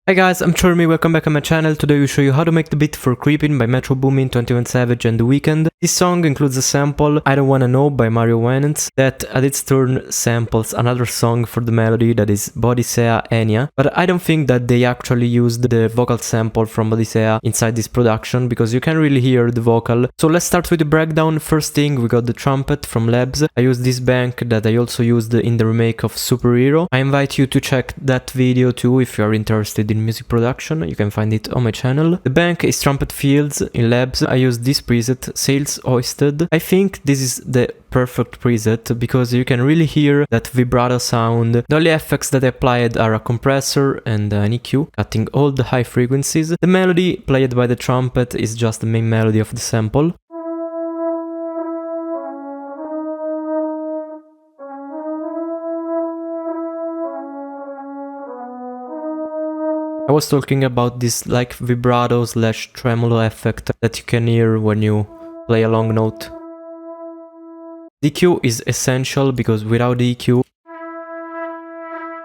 Hi guys, I'm Chermi, welcome back on my channel. Today we show you how to make the beat for Creepin by MetroBoomin, 21 Savage and The Weeknd. This song includes a sample, I Don't Wanna Know by Weeknd, that at its turn samples another song for the melody, that is Bodicea Enya. But I don't think that they actually used the vocal sample from Bodicea inside this production, because you can really hear the vocal. So let's start with the breakdown. First thing, we got the trumpet from Labs. I used this bank that I also used in the remake of Superhero. I invite you to check that video too if you are interested in music production. You can find it on my channel. The bank is trumpet fields in Labs. I use this preset, Sails Hoisted. I think this is the perfect preset because you can really hear that vibrato sound. The only effects that I applied are a compressor and an EQ, cutting all the high frequencies. The melody played by the trumpet is just the main melody of the sample. I was talking about this like vibrato / tremolo effect that you can hear when you play a long note. The EQ is essential because without the EQ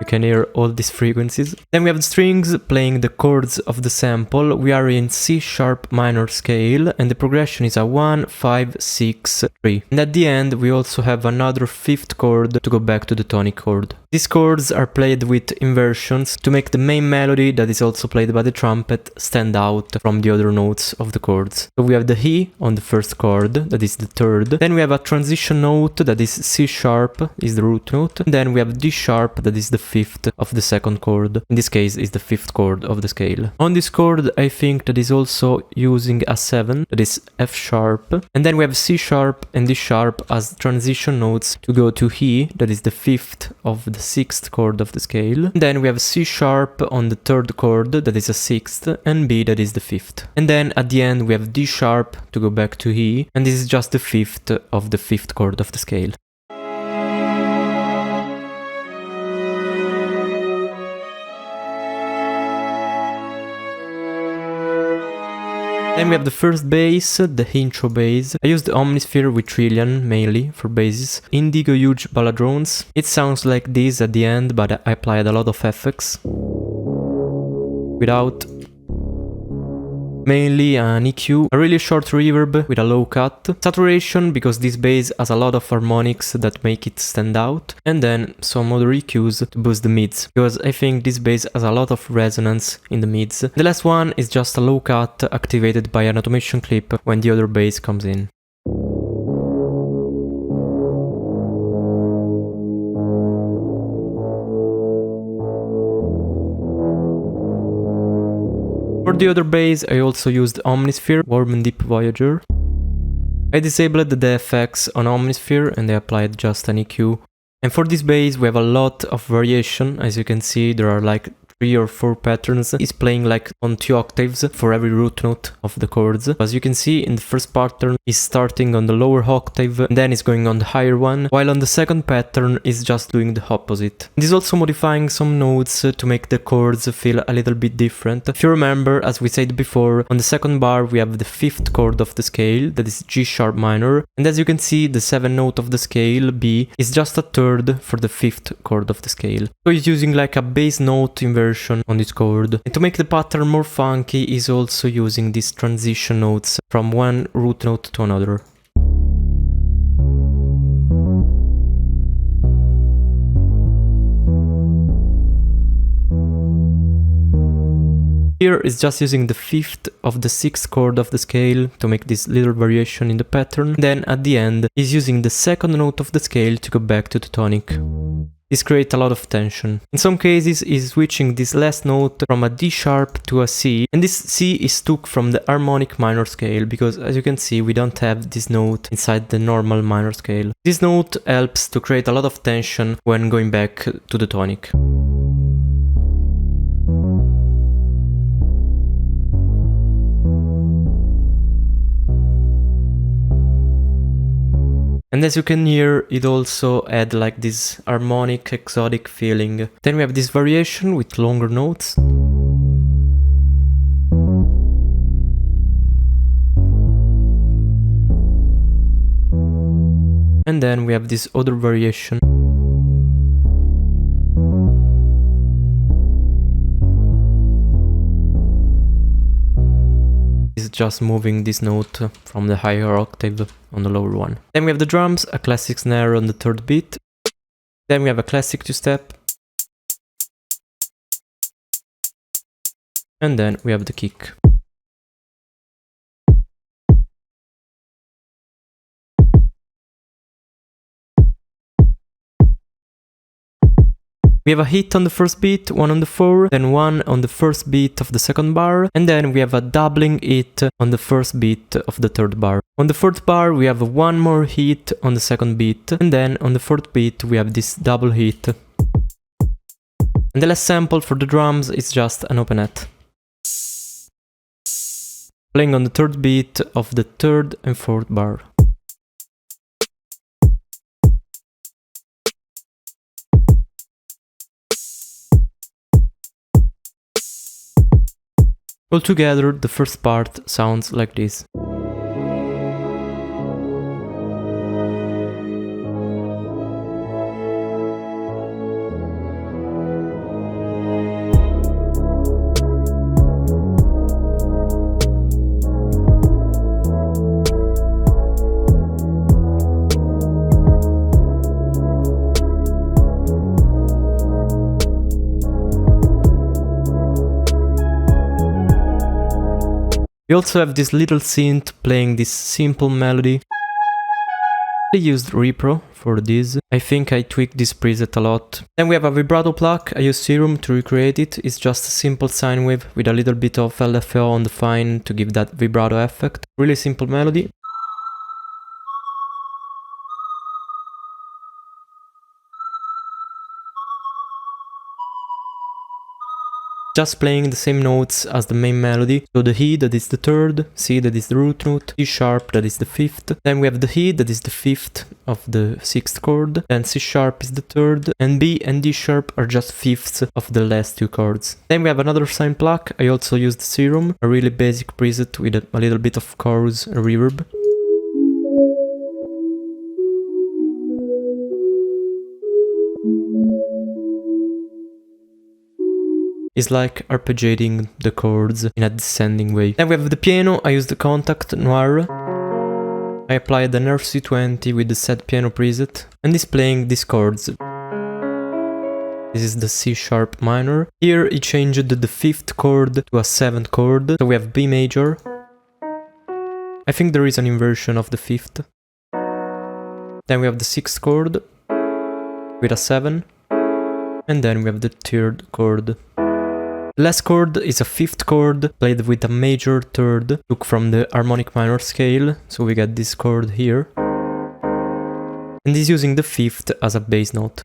you can hear all these frequencies. Then we have the strings playing the chords of the sample. We are in C sharp minor scale and the progression is a 1, 5, 6, 3. And at the end we also have another fifth chord to go back to the tonic chord. These chords are played with inversions to make the main melody that is also played by the trumpet stand out from the other notes of the chords. So we have the E on the first chord, that is the third. Then we have a transition note that is C sharp, is the root note. And then we have D sharp, that is the fifth of the second chord. In this case is the fifth chord of the scale. On this chord I think that is also using a 7, that is F sharp. And then we have C sharp and D sharp as transition notes to go to E, that is the fifth of the sixth chord of the scale. And then we have C sharp on the third chord, that is a sixth, and B, that is the fifth. And then at the end we have D sharp to go back to E, and this is just the fifth of the fifth chord of the scale. Then we have the first bass, the intro bass. I used the Omnisphere with Trillion mainly for basses. Indigo Huge Balladrones. It sounds like this at the end, but I applied a lot of effects. Without mainly an EQ, a really short reverb with a low cut, saturation because this bass has a lot of harmonics that make it stand out, and then some other EQs to boost the mids, because I think this bass has a lot of resonance in the mids. The last one is just a low cut activated by an automation clip when the other bass comes in. For the other bass, I also used Omnisphere, Warm and Deep Voyager. I disabled the effects on Omnisphere and I applied just an EQ. And for this bass we have a lot of variation. As you can see, there are like 3 or 4 patterns. It's playing like on 2 octaves for every root note of the chords. As you can see, in the first pattern is starting on the lower octave and then it's going on the higher one, while on the second pattern is just doing the opposite. It is also modifying some notes to make the chords feel a little bit different. If you remember, as we said before, on the second bar we have the fifth chord of the scale, that is G sharp minor, and as you can see the 7th note of the scale, B, is just a third for the fifth chord of the scale. So it's using like a bass note inversion on this chord. And to make the pattern more funky is also using these transition notes from one root note to another. Here is just using the fifth of the sixth chord of the scale to make this little variation in the pattern. Then at the end is using the second note of the scale to go back to the tonic. This creates a lot of tension. In some cases is switching this last note from a D sharp to a C, and this C is took from the harmonic minor scale because as you can see we don't have this note inside the normal minor scale. This note helps to create a lot of tension when going back to the tonic. And as you can hear, it also had like this harmonic, exotic feeling. Then we have this variation with longer notes. And then we have this other variation. is just moving this note from the higher octave on the lower one. Then we have the drums, a classic snare on the third beat. Then we have a classic two-step. And then we have the kick. We have a hit on the first beat, one on the 4, then one on the first beat of the second bar, and then we have a doubling hit on the first beat of the third bar. On the fourth bar we have one more hit on the second beat, and then on the fourth beat we have this double hit. And the last sample for the drums is just an openette, playing on the third beat of the third and fourth bar. Altogether, the first part sounds like this. We also have this little synth playing this simple melody. I used repro for this. I think I tweaked this preset a lot. Then we have a vibrato plug. I used Serum to recreate it. It's just a simple sine wave with a little bit of LFO on the fine to give that vibrato effect. Really simple melody. Just playing the same notes as the main melody. So the E, that is the third, C, that is the root note, C sharp, that is the fifth. Then we have the E, that is the fifth of the sixth chord, then C sharp is the third, and B and D sharp are just fifths of the last two chords. Then we have another sine plug. I also used Serum, a really basic preset with a little bit of chorus and reverb. Is like arpeggiating the chords in a descending way. Then we have the piano. I used the Contact Noir. I applied an RC20 with the set piano preset and is playing these chords. This is the C sharp minor. Here he changed the fifth chord to a seventh chord, so we have B major. I think there is an inversion of the fifth. Then we have the sixth chord with a 7, and then we have the third chord. The last chord is a fifth chord played with a major third, took from the harmonic minor scale, so we get this chord here, and is using the fifth as a bass note.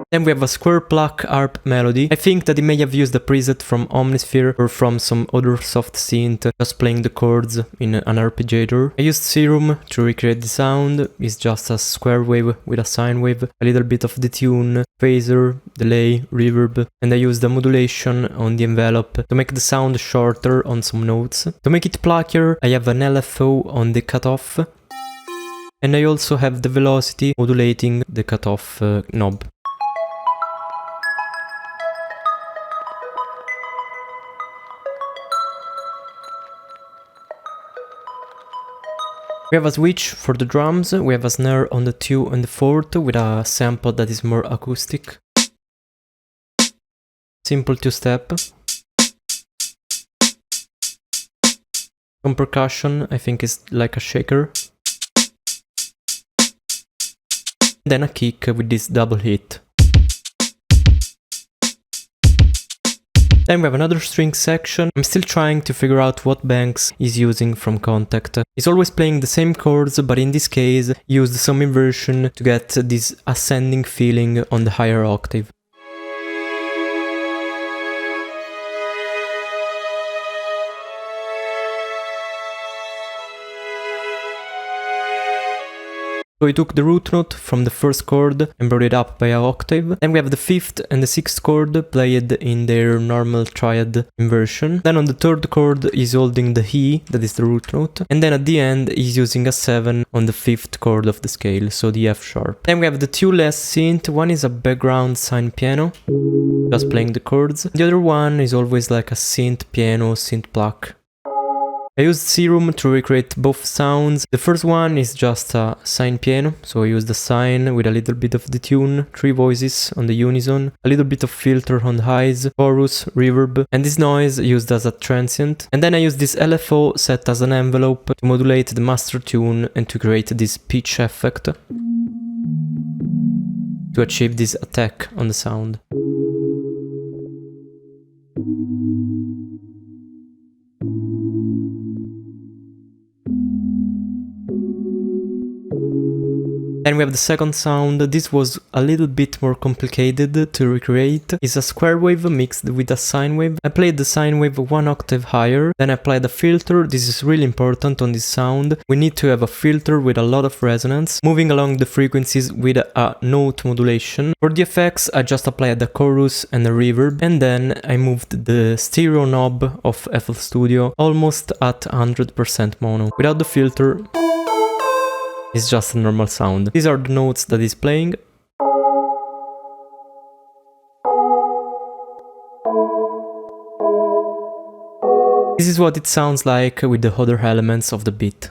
Then we have a square pluck harp melody. I think that it may have used a preset from Omnisphere or from some other soft synth, just playing the chords in an arpeggiator. I used Serum to recreate the sound. It's just a square wave with a sine wave, a little bit of detune, phaser, delay, reverb, and I used a modulation on the envelope to make the sound shorter on some notes. To make it pluckier, I have an LFO on the cutoff, and I also have the velocity modulating the cutoff knob. We have a switch for the drums. We have a snare on the 2 and the 4th with a sample that is more acoustic. Simple 2-step. Some percussion, I think is like a shaker. Then a kick with this double hit. Then we have another string section. I'm still trying to figure out what banks he's using from Contact. He's always playing the same chords, but in this case used some inversion to get this ascending feeling on the higher octave. So we took the root note from the first chord and brought it up by an octave. Then we have the fifth and the sixth chord played in their normal triad inversion. Then on the third chord he's holding the E, that is the root note. And then at the end he's using a 7 on the fifth chord of the scale, so the F sharp. Then we have the two last synth. One is a background sine piano, just playing the chords. The other one is always like a synth piano, synth pluck. I used Serum to recreate both sounds. The first one is just a sine piano, so I used the sine with a little bit of detune, 3 voices on the unison, a little bit of filter on the highs, chorus, reverb, and this noise used as a transient. And then I used this LFO set as an envelope to modulate the master tune and to create this pitch effect to achieve this attack on the sound. Then we have the second sound. This was a little bit more complicated to recreate. It's a square wave mixed with a sine wave. I played the sine wave 1 octave higher, then I applied a filter. This is really important on this sound. We need to have a filter with a lot of resonance, moving along the frequencies with a note modulation. For the effects, I just applied the chorus and the reverb, and then I moved the stereo knob of FL Studio almost at 100% mono. Without the filter, it's just a normal sound. These are the notes that he's playing. This is what it sounds like with the other elements of the beat.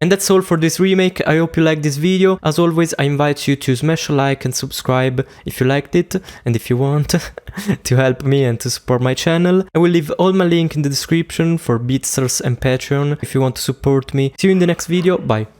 And that's all for this remake. I hope you liked this video. As always, I invite you to smash a like and subscribe if you liked it, and if you want to help me and to support my channel. I will leave all my link in the description for Beatstars and Patreon if you want to support me. See you in the next video. Bye.